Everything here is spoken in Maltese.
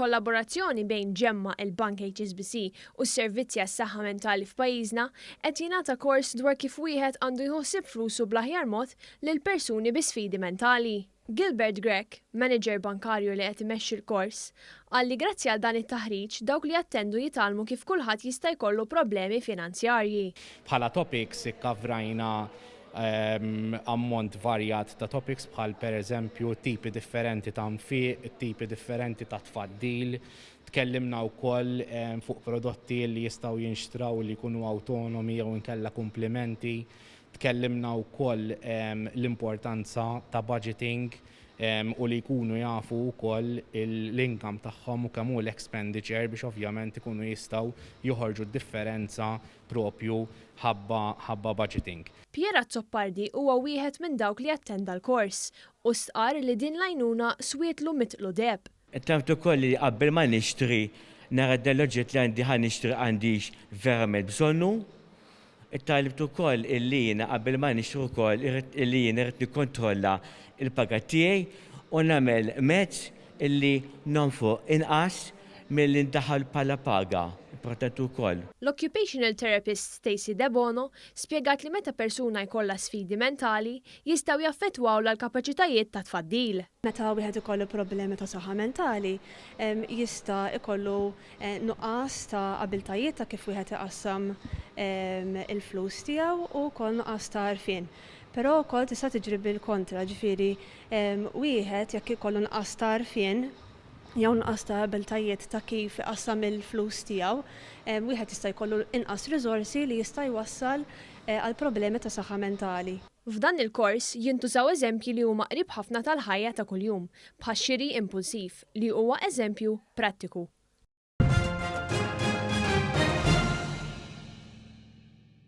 B'kollaborazzjoni bejn ġemma il-Bank HSBC u s-servizzi għas-saħħa mentali f'pajjiżna qed jingħata kors dwar kif wieħed għandu jħossib flusu bl-aħjar mod lil persuni bi sfidi mentali. Gilbert Grech, manager bankarju li qed imexxi l-kors, qal li grazzi għal dan it-taħriġ dawk li attendu jitgħallmu kif kulħadd jista' jkollu problemi finanzjarji. Bħala topics ikkavrajna ammont varjat ta' topics bħal pereżempju tipi differenti ta' nfiq, tipi differenti ta' tfaddil. Tkellimna wkoll fuq prodotti li jistgħu jinxtraw li jkunu autonomi jew inkella komplimenti. Tkellimna wkoll l-importanza ta' budgeting u li jkunu jafu wkoll l-income tagħhom u kemm hu l-expenditure biex ovvjament ikunu jistgħu joħorġu d-differenza propju ħabba budgeting. Pierre Azzopardi huwa wieħed minn dawk li attenda l-kors u stqar li din l-għajnuna swietlu mitlu deb. Taft ukoll li qabel ma nixtri nara d-loġġett li għandi nixtri għandix verament bżonnu. It-talib ukoll illi jiena qabel ma nixtru wkoll illi jiena rrid nikkontrolla il-paga tiegħi u nagħmel mezz illi nonfu inqas milli ndaħħal bħala paga. Importanti wkoll. L-occupational therapist Stacey Debono spjegat li meta persuna jkollha sfidi mentali jistgħu jaffettwaw l-kapaċitajiet ta' tfaddil. Meta wieħed ikollu problemi ta' saħħa mentali, jista' ikollu nuqqas ta' abiltajiet ta' kif wieħed iqassam il-flus tiegħu u wkoll nuqqas ta' għarfien. Però wkoll tista' tiġri bil-kontra, ġifieri wieħed jekk ikollu nuqqas ta' għarfien jew nqas ta' abiltajiet ta' kif iqassam il-flus tiegħu, wieħed jista' jkollu inqas riżorsi li jista' jwassal għal problemi ta' saħħa mentali. F'dan il-kors jintużaw eżempji li huma qrib ħafna tal-ħajja ta' kuljum, bħax xiri impulsiv li huwa eżempju prattiku.